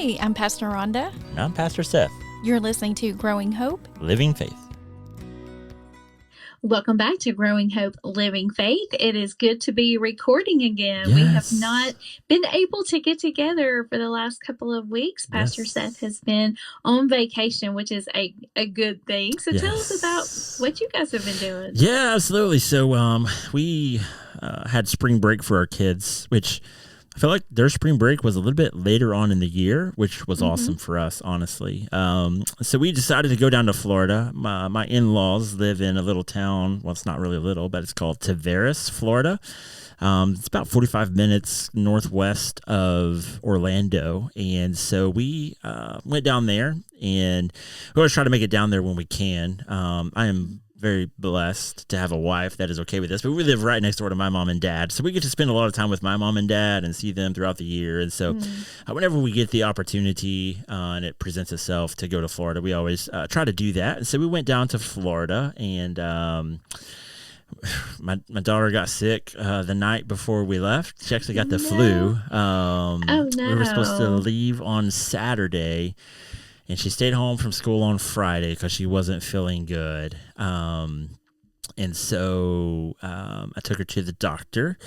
Hey, I'm Pastor Rhonda. And I'm Pastor Seth. You're listening to Growing Hope, Living Faith. Welcome back to Growing Hope, Living Faith. It is good to be recording again. Yes. We have not been able to get together for the last couple of weeks. Pastor Seth has been on vacation, which is a good thing. So tell us about what you guys have been doing. Yeah, absolutely. So we had spring break for our kids, which I feel like their spring break was a little bit later on in the year, which was awesome for us, honestly. So we decided to go down to Florida. My in-laws live in a little town. Well, it's not really little, but it's called Tavares, Florida. It's about 45 minutes northwest of Orlando. And so we went down there, and we always try to make it down there when we can. I am very blessed to have a wife that is okay with this, but we live right next door to my mom and dad, so we get to spend a lot of time with my mom and dad and see them throughout the year. And so whenever we get the opportunity and it presents itself to go to Florida, we always try to do that. And so we went down to Florida, and my daughter got sick the night before we left. She actually got the flu. We were supposed to leave on Saturday, and she stayed home from school on Friday because she wasn't feeling good. And so I took her to the doctor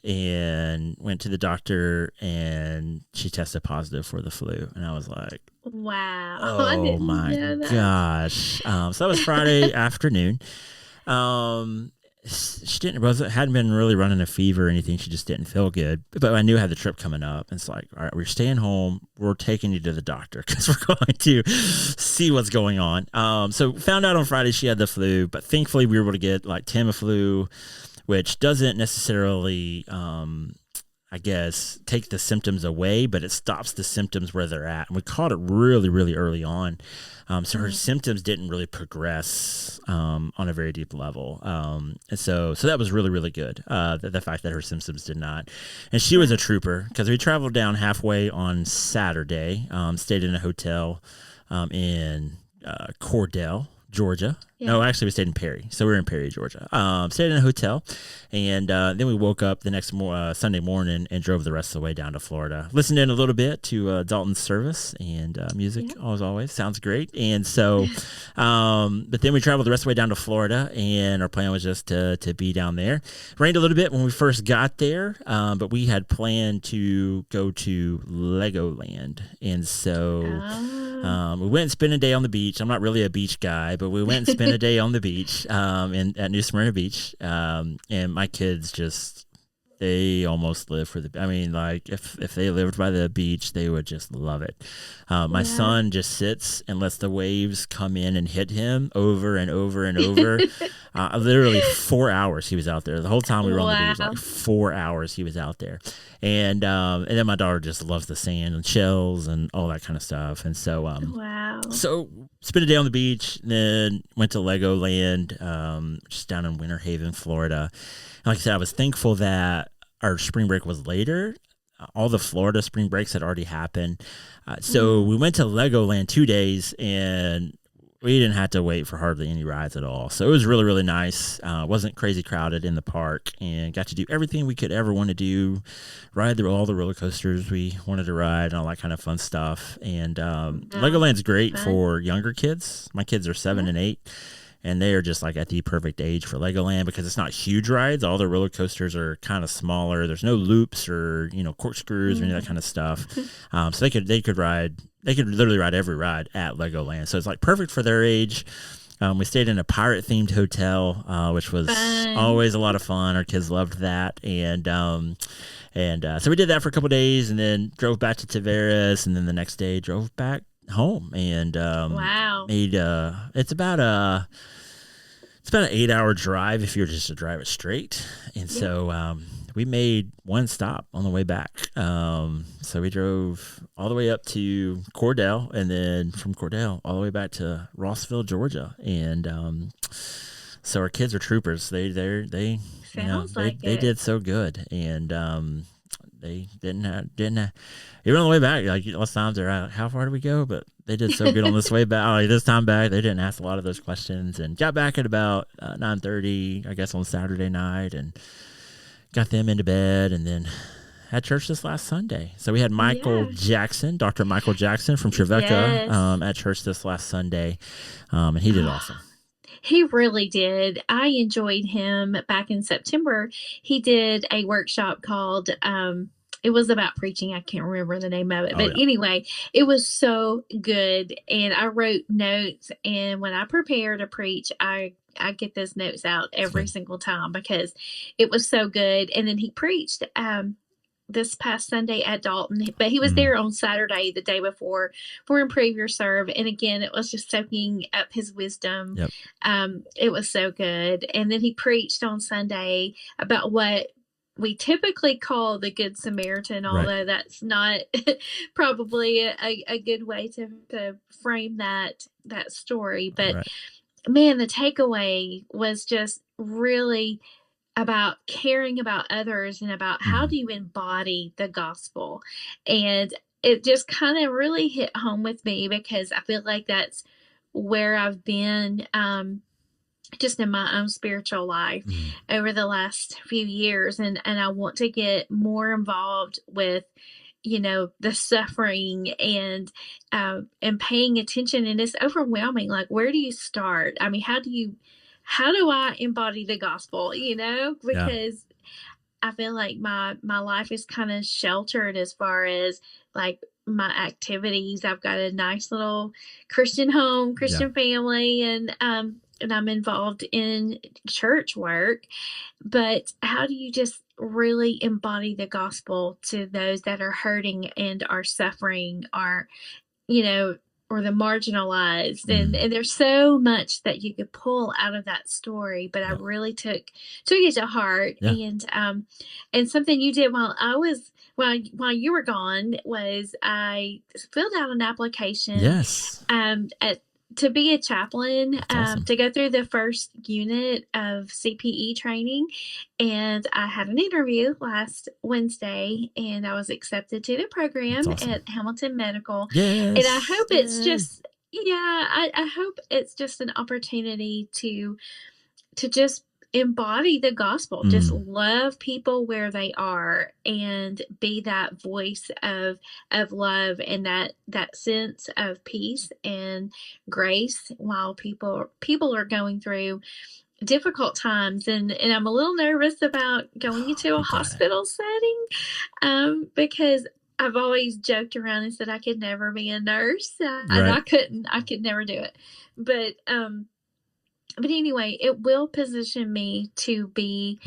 and went to the doctor, and she tested positive for the flu. And I was like, wow. Oh my gosh. So that was Friday afternoon. She hadn't been really running a fever or anything. She just didn't feel good. But I knew I had the trip coming up. And it's like, all right, we're staying home. We're taking you to the doctor because we're going to see what's going on. So found out on Friday she had the flu, but thankfully we were able to get like Tamiflu, which doesn't necessarily, I guess, take the symptoms away, but it stops the symptoms where they're at. And we caught it really, really early on. So her symptoms didn't really progress on a very deep level. And so that was really, really good, the fact that her symptoms did not. And she was a trooper because we traveled down halfway on Saturday, stayed in a hotel in Cordell, Georgia. Yeah. No, actually, we stayed in Perry. So we were in Perry, Georgia. Stayed in a hotel, and then we woke up the next Sunday morning and drove the rest of the way down to Florida. Listened in a little bit to Dalton's service and music, as always. Sounds great. And so, but then we traveled the rest of the way down to Florida, and our plan was just to be down there. Rained a little bit when we first got there, but we had planned to go to Legoland. And so we went and spent a day on the beach. I'm not really a beach guy, but we went and spent a day on the beach at New Smyrna Beach, and my kids they almost live for the. I mean, like if they lived by the beach, they would just love it. My son just sits and lets the waves come in and hit him over and over and over. Literally 4 hours he was out there. The whole time we were on the beach, like 4 hours he was out there. And then my daughter just loves the sand and shells and all that kind of stuff. And so so spent a day on the beach, then went to Legoland, just down in Winter Haven, Florida. And like I said, I was thankful that our spring break was later. All the Florida spring breaks had already happened. So we went to Legoland 2 days, and we didn't have to wait for hardly any rides at all. So it was really, really nice. Wasn't crazy crowded in the park, and got to do everything we could ever want to do, ride through all the roller coasters we wanted to ride and all that kind of fun stuff. And Legoland's great for younger kids. My kids are 7 and 8. And they are just like at the perfect age for Legoland because it's not huge rides. All the roller coasters are kind of smaller. There's no loops or, corkscrews or any of that kind of stuff. So they could literally ride every ride at Legoland. So it's like perfect for their age. We stayed in a pirate themed hotel, which was always a lot of fun. Our kids loved that. And so we did that for a couple of days, and then drove back to Tavares, and then the next day drove back home. And made it's about an 8-hour drive if you were just to drive it straight. And so we made one stop on the way back. So we drove all the way up to Cordell, and then from Cordell all the way back to Rossville, Georgia. And so our kids are troopers. They did so good. And they didn't have, even on the way back, like lots of times they're out, how far do we go? But they did so good on this way back. Like this time back, they didn't ask a lot of those questions, and got back at about 9:30, I guess, on Saturday night, and got them into bed, and then at church this last Sunday. So we had Michael Yeah. Jackson, Dr. Michael Jackson from Trevecca, Yes. at church this last Sunday, and he did awesome. He really did. I enjoyed him back in September. He did a workshop called, it was about preaching. I can't remember the name of it. But anyway, it was so good. And I wrote notes. And when I prepare to preach, I get those notes out every single time because it was so good. And then he preached this past Sunday at Dalton, but he was there on Saturday, the day before, for Improve Your Serve. And again, it was just soaking up his wisdom. Yep. It was so good. And then he preached on Sunday about what we typically call the Good Samaritan, although that's not probably a good way to frame that story. But man, the takeaway was just really about caring about others and about how do you embody the gospel. And it just kind of really hit home with me because I feel like that's where I've been just in my own spiritual life over the last few years. And I want to get more involved with, the suffering and paying attention. And it's overwhelming. Like, where do you start? I mean, how do I embody the gospel, because I feel like my life is kind of sheltered as far as like my activities. I've got a nice little Christian home, Christian family, and I'm involved in church work. But how do you just really embody the gospel to those that are hurting and are suffering, or the marginalized, and there's so much that you could pull out of that story, but I really took it to heart. And something you did while you were gone was I filled out an application to be a chaplain, awesome. to go through the first unit of CPE training. And I had an interview last Wednesday and I was accepted to the program at Hamilton Medical. And I hope it's just, I hope it's just an opportunity to just embody the gospel, just love people where they are and be that voice of love and that sense of peace and grace while people are going through difficult times. And I'm a little nervous about going into a hospital setting because I've always joked around and said I could never be a nurse. And I could never do it. But anyway, it will position me to be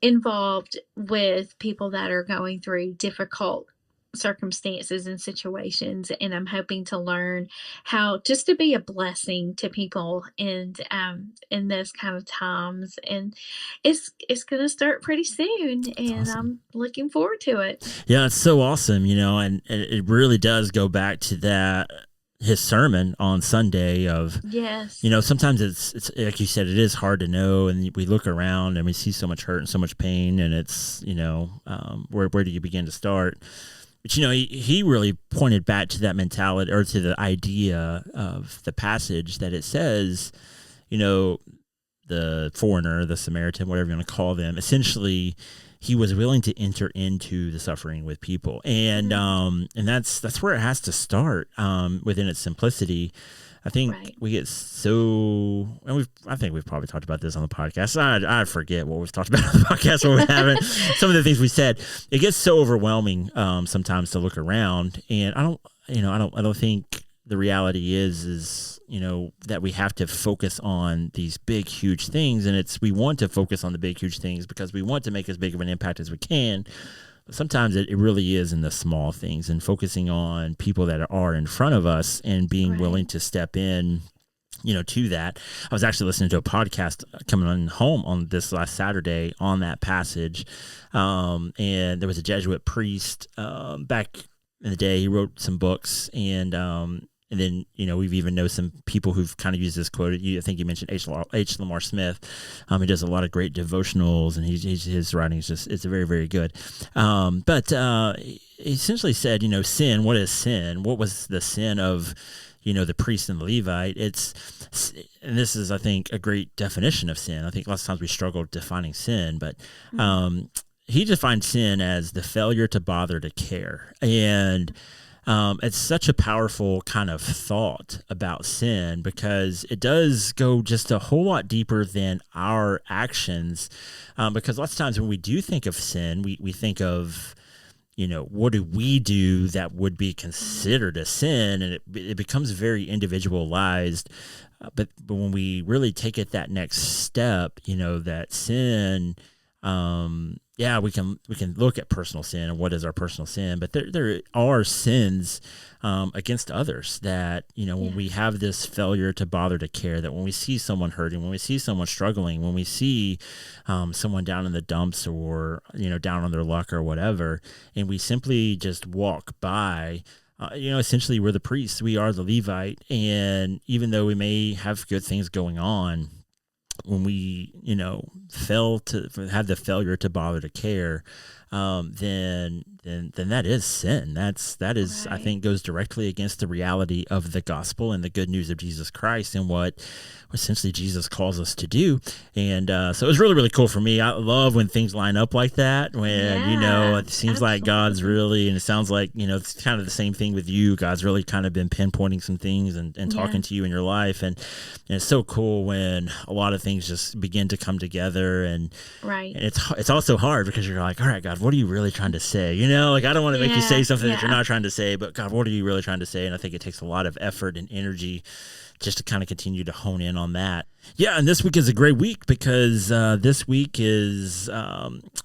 involved with people that are going through difficult circumstances and situations. And I'm hoping to learn how just to be a blessing to people and in those kind of times. And it's going to start pretty soon. And I'm looking forward to it. Yeah, it's so awesome, and it really does go back to that. His sermon on Sunday of, sometimes it's like you said, it is hard to know. And we look around and we see so much hurt and so much pain and it's, where do you begin to start? But, he really pointed back to that mentality or to the idea of the passage that it says, the foreigner, the Samaritan, whatever you want to call them, essentially he was willing to enter into the suffering with people. And that's where it has to start within its simplicity. I think we get so, and I think we've probably talked about this on the podcast. I forget what we've talked about on the podcast, what we haven't. Some of the things we said, it gets so overwhelming sometimes to look around. And I don't think the reality is that we have to focus on these big, huge things. And we want to focus on the big, huge things because we want to make as big of an impact as we can. But sometimes it really is in the small things and focusing on people that are in front of us and being willing to step in, to that. I was actually listening to a podcast coming on home on this last Saturday on that passage. And there was a Jesuit priest back in the day. He wrote some books and then, we've even know some people who've kind of used this quote. I think you mentioned H. Lamar Smith. He does a lot of great devotionals, and his writing is it's very, very good. But he essentially said, sin, what is sin? What was the sin of, the priest and the Levite? And this is, I think, a great definition of sin. I think lots of times we struggle defining sin, but he defined sin as the failure to bother to care. And it's such a powerful kind of thought about sin, because it does go just a whole lot deeper than our actions. Because lots of times when we do think of sin, we think of, what do we do that would be considered a sin? And it becomes very individualized. But when we really take it that next step, that sin, we can look at personal sin and what is our personal sin, but there are sins against others that, when we have this failure to bother to care, that when we see someone hurting, when we see someone struggling, when we see someone down in the dumps or, down on their luck or whatever, and we simply just walk by, essentially we're the priests, we are the Levite. And even though we may have good things going on, when we, fail to have the failure to bother to care, then that is sin. That is, right. I think, goes directly against the reality of the gospel and the good news of Jesus Christ and what essentially Jesus calls us to do. And so it was really, really cool for me. I love when things line up like that, when, it seems like God's really, and it sounds like, it's kind of the same thing with you. God's really kind of been pinpointing some things and talking to you in your life. And it's so cool when a lot of things just begin to come together. And, right. And it's also hard because you're like, all right, God, what are you really trying to say? I don't want to make you say something that you're not trying to say, but God, what are you really trying to say? And I think it takes a lot of effort and energy just to kind of continue to hone in on that. Yeah, and this week is a great week because this week is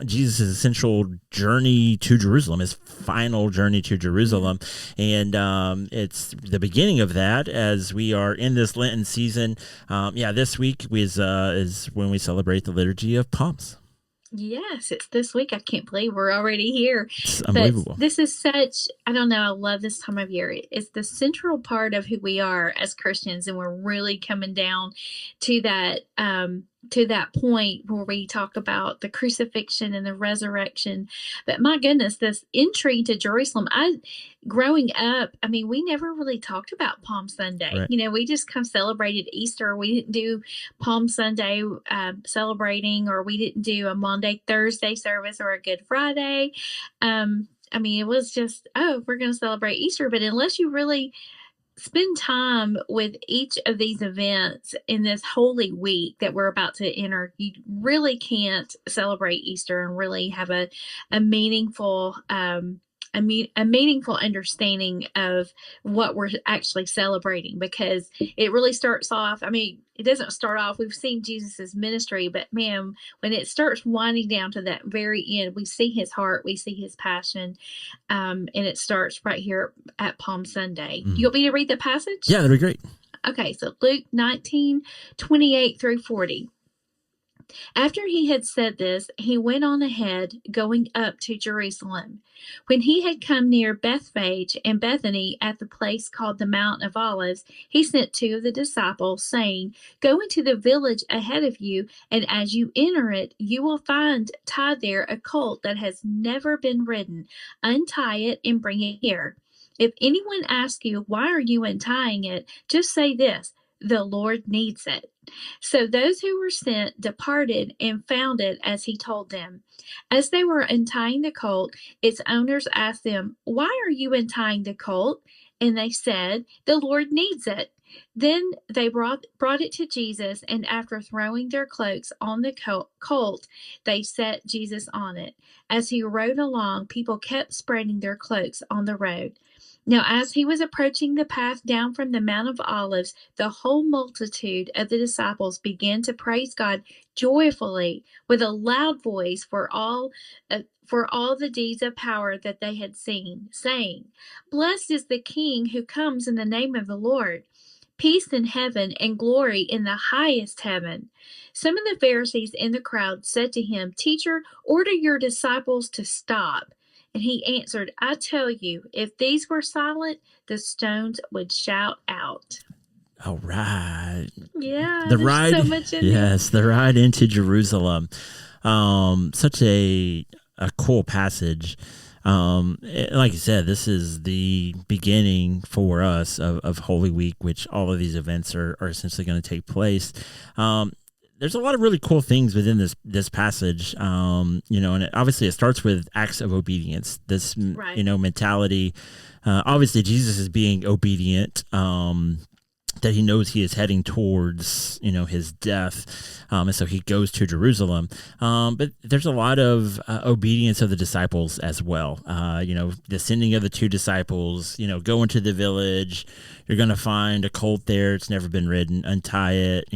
Jesus' essential journey to Jerusalem, his final journey to Jerusalem. And it's the beginning of that as we are in this Lenten season. This week is when we celebrate the Liturgy of Palms. Yes, it's this week. I can't believe we're already here. It's unbelievable. But this is such, I don't know, I love this time of year. It's the central part of who we are as Christians, and we're really coming down to that point where we talk about the crucifixion and the resurrection. But my goodness, this entry into Jerusalem, growing up, we never really talked about Palm Sunday. Right. We just kind of celebrated Easter. We didn't do Palm Sunday celebrating, or we didn't do a Maundy, Thursday service or a Good Friday. It was just, we're going to celebrate Easter. But unless you really spend time with each of these events in this holy week that we're about to enter, you really can't celebrate Easter and really have a meaningful understanding of what we're actually celebrating, because it really starts off, it doesn't start off, we've seen Jesus's ministry, but man, when it starts winding down to that very end, we see his heart, we see his passion, and it starts right here at Palm Sunday. You want me to read the passage? Yeah, that'd be great. Okay, so Luke 19:28 through 40. After he had said this, he went on ahead, going up to Jerusalem. When he had come near Bethphage and Bethany at the place called the Mount of Olives, he sent two of the disciples, saying, "Go into the village ahead of you, and as you enter it, you will find tied there a colt that has never been ridden. Untie it and bring it here. If anyone asks you, 'Why are you untying it?' just say this, 'The Lord needs it.'" So those who were sent departed and found it as he told them. As they were untying the colt, its owners asked them, "Why are you untying the colt?" And they said, "The Lord needs it." Then they brought it to Jesus, and after throwing their cloaks on the colt, they set Jesus on it. As he rode along, people kept spreading their cloaks on the road. Now, as he was approaching the path down from the Mount of Olives, the whole multitude of the disciples began to praise God joyfully with a loud voice for all the deeds of power that they had seen, saying, "Blessed is the King who comes in the name of the Lord. Peace in heaven and glory in the highest heaven." Some of the Pharisees in the crowd said to him, "Teacher, order your disciples to stop." And he answered, "I tell you, if these were silent, the stones would shout out." All right. Yeah, the there's ride, so much in yes, the ride into Jerusalem. Such a cool passage. Like you said, this is the beginning for us of Holy Week, which all of these events are essentially going to take place. there's a lot of really cool things within this passage, and obviously it starts with acts of obedience. This Right. Mentality. Obviously, Jesus is being obedient. That he knows he is heading towards, his death, and so he goes to Jerusalem. But there's a lot of obedience of the disciples as well. The sending of the two disciples. Go into the village. You're going to find a colt there. It's never been ridden. Untie it.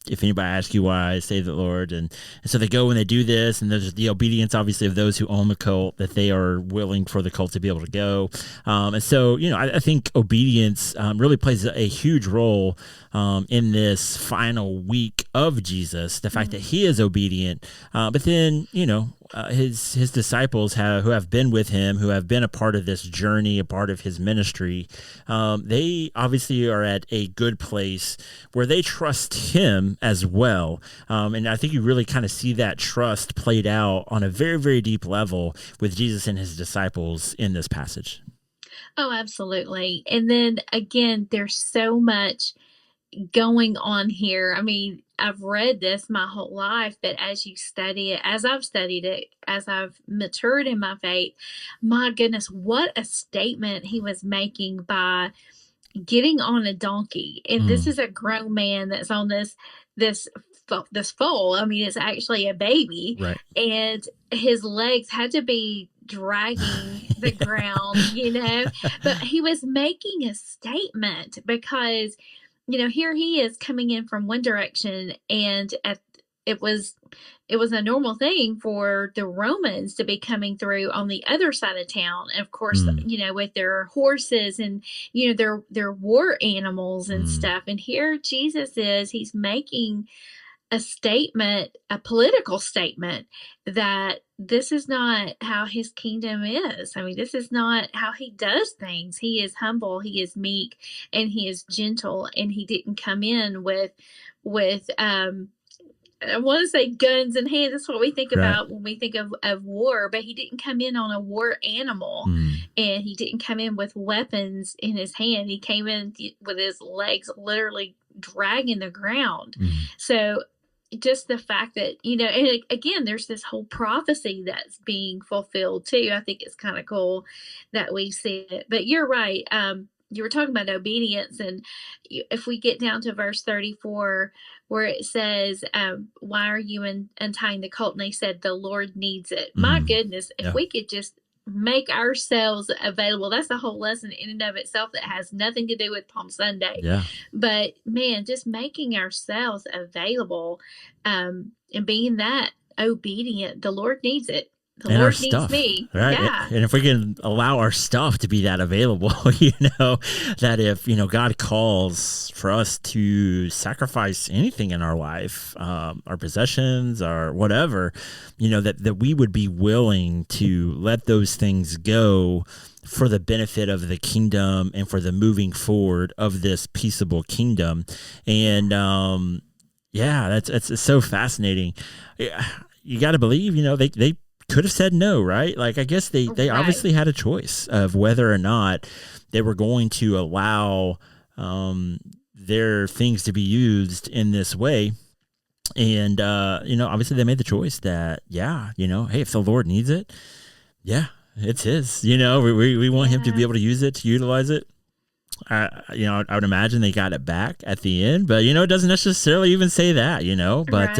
If anybody asks you why, say the Lord. And so they go and they do this, and there's the obedience, obviously, of those who own the colt, that they are willing for the colt to be able to go. And so, I think obedience really plays a huge role in this final week of Jesus, the fact that he is obedient. But then, his disciples who have been with him, who have been a part of this journey, a part of his ministry, they obviously are at a good place where they trust him as well. And I think you really kind of see that trust played out on a very, very deep level with Jesus and his disciples in this passage. Oh, absolutely. And then again, there's so much going on here. I mean, I've read this my whole life, but as you study it, as I've studied it, as I've matured in my faith, my goodness, what a statement he was making by getting on a donkey. And this is a grown man that's on this foal. I mean, it's actually a baby, right? And his legs had to be dragging the ground, but he was making a statement because here he is coming in from one direction, and it was a normal thing for the Romans to be coming through on the other side of town. And of course, with their horses and, their war animals and stuff. And here Jesus he's making a statement, a political statement, that this is not how his kingdom is. I mean, this is not how he does things. He is humble, he is meek, and he is gentle, and he didn't come in with I want to say guns in hand. That's what we think about when we think of war, but he didn't come in on a war animal, and he didn't come in with weapons in his hand. He came in with his legs literally dragging the ground. So just the fact that, and again, there's this whole prophecy that's being fulfilled too. I think it's kind of cool that we see it. But you're right. You were talking about obedience, and if we get down to verse 34, where it says, why are you untying the colt? And they said, the Lord needs it. My goodness, if we could just make ourselves available. That's a whole lesson in and of itself that has nothing to do with Palm Sunday. Yeah. But man, just making ourselves available and being that obedient, the Lord needs it. The and Lord our needs stuff, me. right? Yeah. And if we can allow our stuff to be that available, that if, God calls for us to sacrifice anything in our life, our possessions, our whatever, that we would be willing to let those things go for the benefit of the kingdom and for the moving forward of this peaceable kingdom. And, it's so fascinating. You got to believe, they could have said no, right? Like, I guess they obviously had a choice of whether or not they were going to allow their things to be used in this way. And, obviously they made the choice that, hey, if the Lord needs it, it's his, we want him to be able to use it, to utilize it. I would imagine they got it back at the end, but it doesn't necessarily even say that, but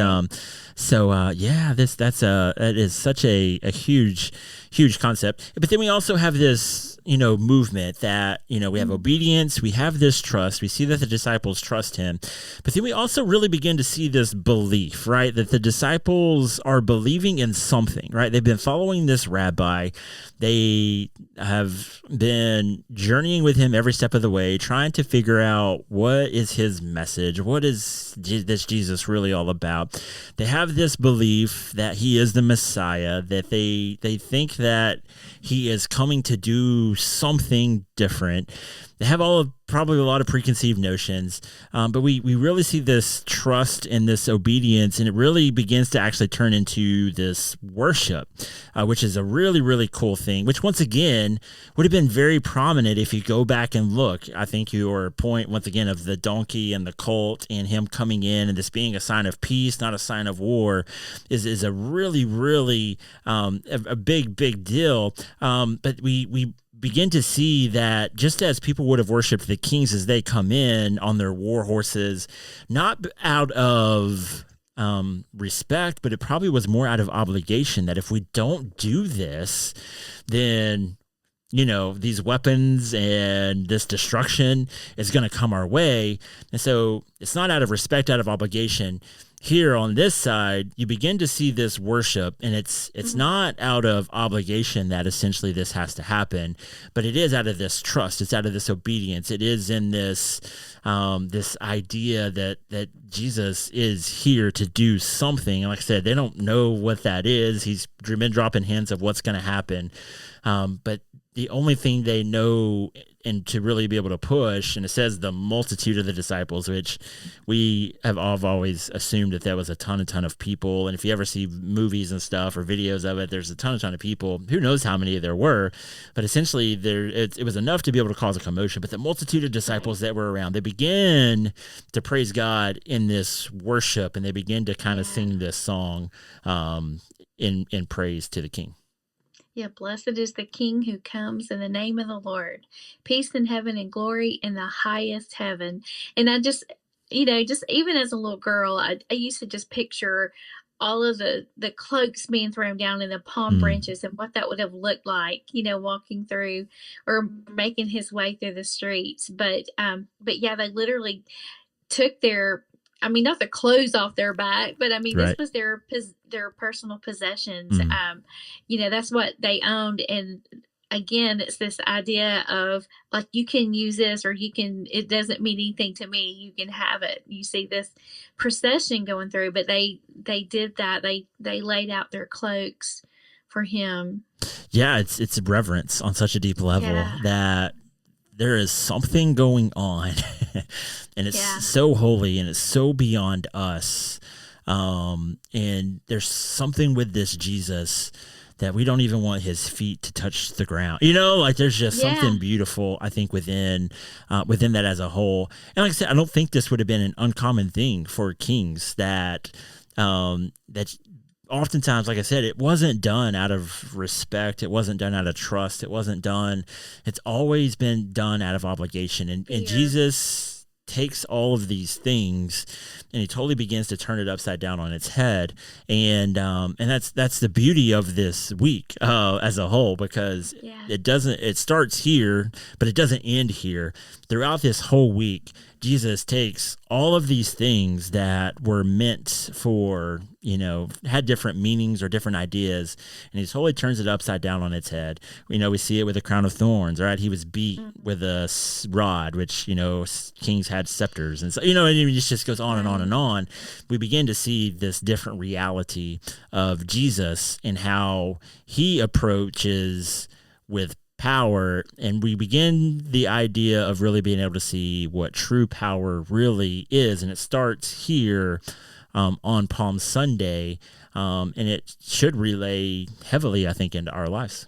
that is such a huge concept. But then we also have this movement that we have obedience, we have this trust, we see that the disciples trust him, but then we also really begin to see this belief, right, that the disciples are believing in something, right? They've been following this rabbi, they have been journeying with him every step of the way, trying to figure out what is his message, what is this Jesus really all about. They have this belief that he is the Messiah, that they think that he is coming to do do something different. They have probably a lot of preconceived notions, but we really see this trust and this obedience, and it really begins to actually turn into this worship, which is a really, really cool thing, which once again would have been very prominent if you go back and look. I think your point, once again, of the donkey and the colt and him coming in and this being a sign of peace, not a sign of war, is a really, really a big deal. But we begin to see that just as people would have worshipped the kings as they come in on their war horses, not out of respect, but it probably was more out of obligation, that if we don't do this, then these weapons and this destruction is going to come our way. And so it's not out of respect, out of obligation. Here on this side, you begin to see this worship, and it's not out of obligation that essentially this has to happen, but it is out of this trust. It's out of this obedience. It is in this this idea that Jesus is here to do something. And like I said, they don't know what that is. He's been dropping hints of what's going to happen, but the only thing they know and to really be able to push, and it says the multitude of the disciples, which we have always assumed that was a ton of people. And if you ever see movies and stuff or videos of it, there's a ton of people. Who knows how many there were, but essentially it was enough to be able to cause a commotion. But the multitude of disciples that were around, they begin to praise God in this worship, and they begin to kind of sing this song in praise to the King. Yeah, blessed is the King who comes in the name of the Lord. Peace in heaven and glory in the highest heaven. And I just, just even as a little girl, I used to just picture all of the cloaks being thrown down in the palm branches and what that would have looked like, walking through or making his way through the streets. But yeah, they literally took not their clothes off their back, but this was their personal possessions. That's what they owned. And again, it's this idea of like, you can use this, or it doesn't mean anything to me. You can have it. You see this procession going through, but they did that. They laid out their cloaks for him. Yeah. It's reverence on such a deep level that there is something going on and it's so holy and it's so beyond us. And there's something with this Jesus that we don't even want his feet to touch the ground. There's just something beautiful, I think, within that as a whole. And like I said, I don't think this would have been an uncommon thing for kings that oftentimes, like I said, it wasn't done out of respect. It wasn't done out of trust. It's always been done out of obligation. And Jesus takes all of these things and he totally begins to turn it upside down on its head. And that's the beauty of this week as a whole, because it starts here, but it doesn't end here. Throughout this whole week, Jesus takes all of these things that were meant for, had different meanings or different ideas, and he totally turns it upside down on its head. We see it with a crown of thorns, right? He was beat with a rod, which, kings had scepters. And so, and it just goes on and on and on. We begin to see this different reality of Jesus and how he approaches with power, and we begin the idea of really being able to see what true power really is. And it starts here on Palm Sunday, and it should relay heavily, I think, into our lives.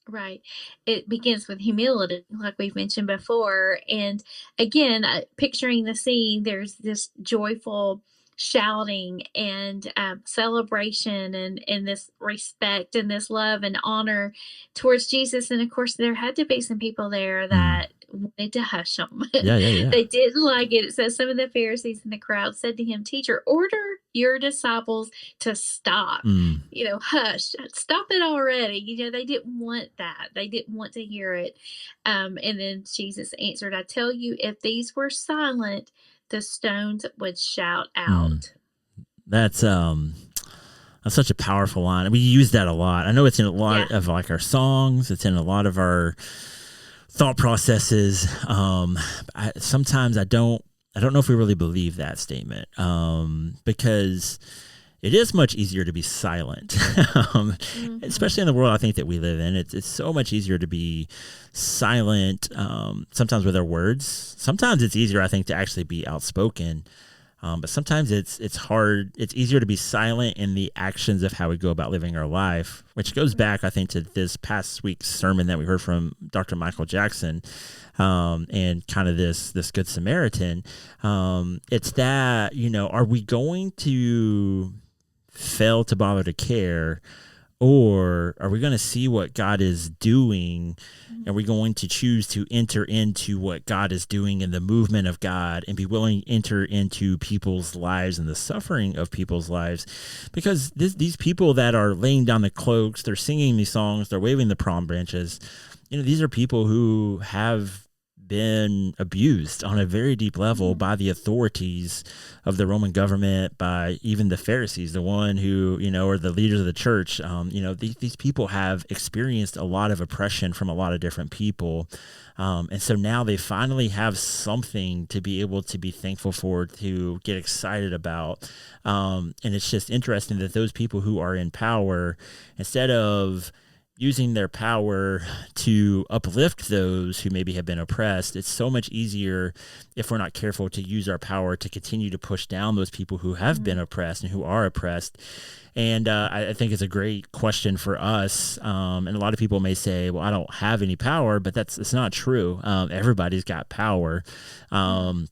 Right. It begins with humility, like we've mentioned before. And again, picturing the scene, there's this joyful shouting and celebration and this respect and this love and honor towards Jesus. And of course, there had to be some people there that wanted to hush him. They didn't like it. It says some of the Pharisees in the crowd said to him, "Teacher, order your disciples to stop. Hush, stop it already." They didn't want that. They didn't want to hear it. And then Jesus answered, "I tell you, if these were silent, the stones would shout out." That's such a powerful line. We use that a lot. I know it's in a lot of like our songs. It's in a lot of our thought processes. Sometimes I don't know if we really believe that statement, because it is much easier to be silent, especially in the world I think that we live in. It's so much easier to be silent, sometimes with our words. Sometimes it's easier, I think, to actually be outspoken. But sometimes it's hard. It's easier to be silent in the actions of how we go about living our life, which goes back, I think, to this past week's sermon that we heard from Dr. Michael Jackson, and kind of this Good Samaritan. It's that, are we going to fail to bother to care, or are we going to see what God is doing? Are we going to choose to enter into what God is doing in the movement of God and be willing to enter into people's lives and the suffering of people's lives? Because these people that are laying down the cloaks, they're singing these songs, they're waving the palm branches. These are people who have been abused on a very deep level by the authorities of the Roman government, by even the Pharisees, the one who, or the leaders of the church. These people have experienced a lot of oppression from a lot of different people. And so now they finally have something to be able to be thankful for, to get excited about. And it's just interesting that those people who are in power, instead of using their power to uplift those who maybe have been oppressed, it's so much easier, if we're not careful, to use our power to continue to push down those people who have been oppressed and who are oppressed. And I think it's a great question for us. And a lot of people may say, well, I don't have any power, but it's not true. Everybody's got power. And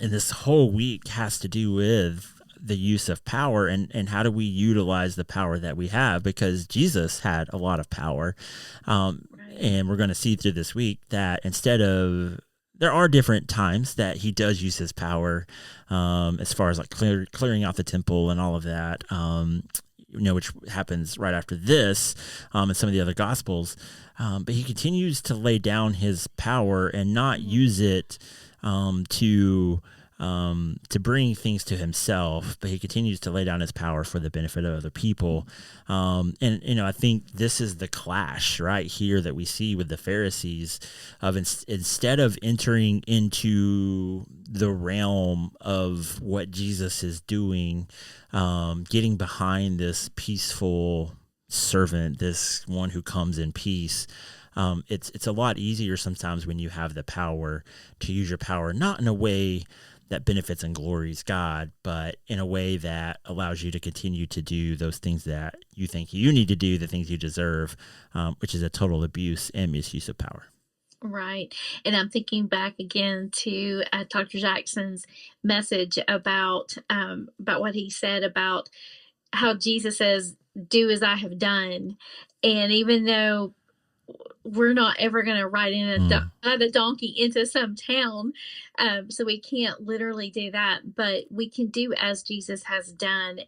this whole week has to do with the use of power and how do we utilize the power that we have, because Jesus had a lot of power. And we're going to see through this week that there are different times that he does use his power, as far as like clearing out the temple and all of that, which happens right after this, and some of the other gospels. But he continues to lay down his power and not use it to bring things to himself, but he continues to lay down his power for the benefit of other people. I think this is the clash right here that we see with the Pharisees of instead of entering into the realm of what Jesus is doing, getting behind this peaceful servant, this one who comes in peace. It's a lot easier sometimes when you have the power to use your power, not in a way that benefits and glories God, but in a way that allows you to continue to do those things that you think you need to do, the things you deserve, which is a total abuse and misuse of power. Right. And I'm thinking back again to Dr. Jackson's message about what he said about how Jesus says, do as I have done. And even though we're not ever going to ride a donkey into some town, so we can't literally do that, but we can do as Jesus has done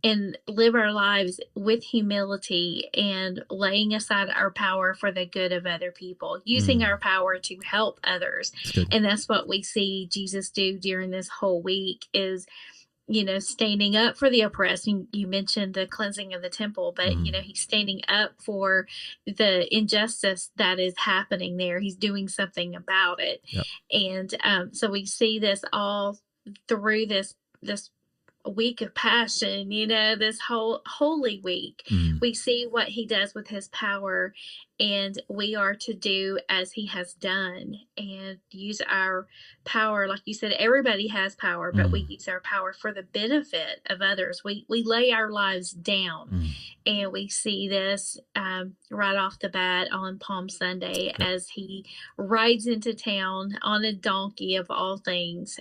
and live our lives with humility and laying aside our power for the good of other people, using our power to help others. And that's what we see Jesus do during this whole week is, standing up for the oppressed. You mentioned the cleansing of the temple, but, he's standing up for the injustice that is happening there. He's doing something about it. Yep. And so we see this all through this week of passion, this whole Holy Week. We see what he does with his power, and we are to do as he has done and use our power. Like you said, everybody has power, but we use our power for the benefit of others. We lay our lives down, and we see this right off the bat on Palm Sunday as he rides into town on a donkey of all things,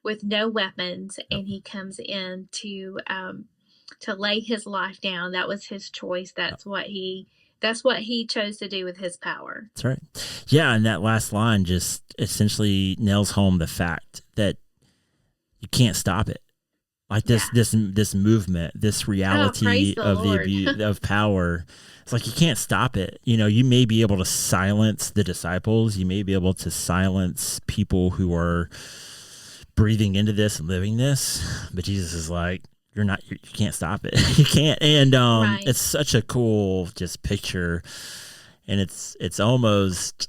with no weapons, and he comes in to lay his life down. That was his choice. That's what he chose to do with his power. That's right. Yeah, and that last line just essentially nails home the fact that you can't stop it. Like this movement, this reality of the abuse of power. It's like you can't stop it. You may be able to silence the disciples. You may be able to silence people who are breathing into this and living this, but Jesus is like, you can't stop it. You can't. And It's such a cool just picture, and it's almost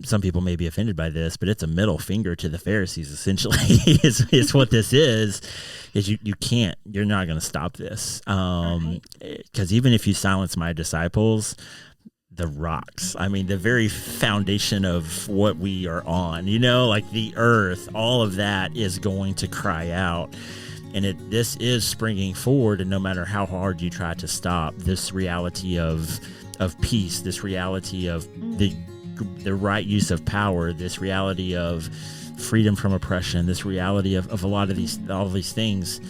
some people may be offended by this, but it's a middle finger to the Pharisees, essentially, is what this is you're not going to stop this. Because even if you silence my disciples, the rocks, the very foundation of what we are on, like the earth, all of that is going to cry out. And this is springing forward, and no matter how hard you try to stop, this reality of peace, this reality of the right use of power, this reality of freedom from oppression, this reality of all these things,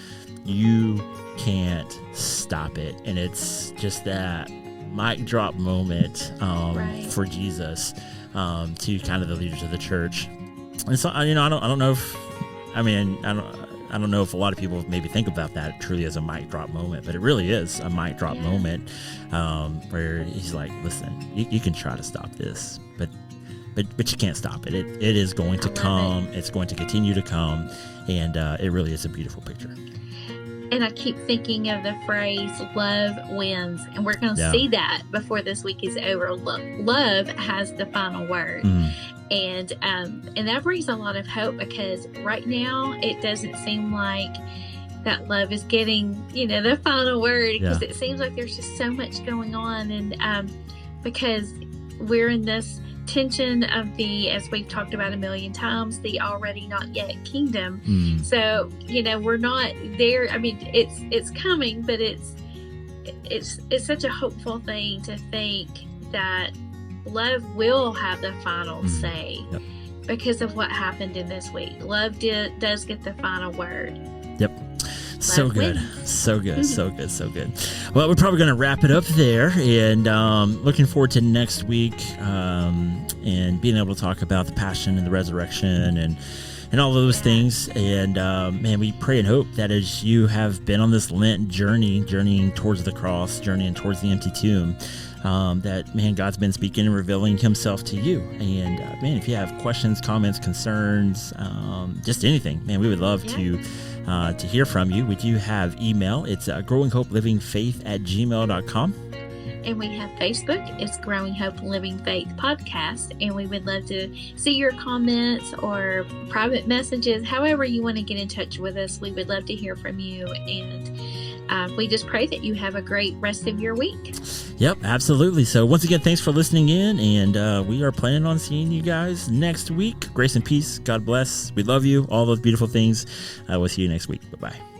you can't stop it. And it's just that mic drop moment for Jesus to kind of the leaders of the church. And so I don't know if I don't know if a lot of people maybe think about that truly as a mic drop moment, but it really is a mic drop moment where he's like, listen, you can try to stop this, but you can't stop it. It is going to come. It's going to continue to come, and it really is a beautiful picture. And I keep thinking of the phrase "love wins," and we're going to see that before this week is over. Love has the final word. And that brings a lot of hope, because right now it doesn't seem like that love is getting, the final word, because it seems like there's just so much going on. And because we're in this tension of as we've talked about a million times, the already not yet kingdom. So, we're not there. It's coming, but it's such a hopeful thing to think that love will have the final say because of what happened in this week. Love does get the final word. Yep. So good. So good. So good. So good. Well, we're probably going to wrap it up there, and looking forward to next week and being able to talk about the passion and the resurrection and all those things. And man, we pray and hope that as you have been on this Lent journeying towards the cross, journeying towards the empty tomb, that, man, God's been speaking and revealing himself to you. And man, if you have questions, comments, concerns, just anything, man, we would love to hear from you. We do have email. It's growinghopelivingfaith@gmail.com. And we have Facebook. It's Growing Hope Living Faith Podcast. And we would love to see your comments or private messages. However you want to get in touch with us, we would love to hear from you. And we just pray that you have a great rest of your week. Yep, absolutely. So once again, thanks for listening in. And we are planning on seeing you guys next week. Grace and peace. God bless. We love you. All those beautiful things. We'll see you next week. Bye-bye.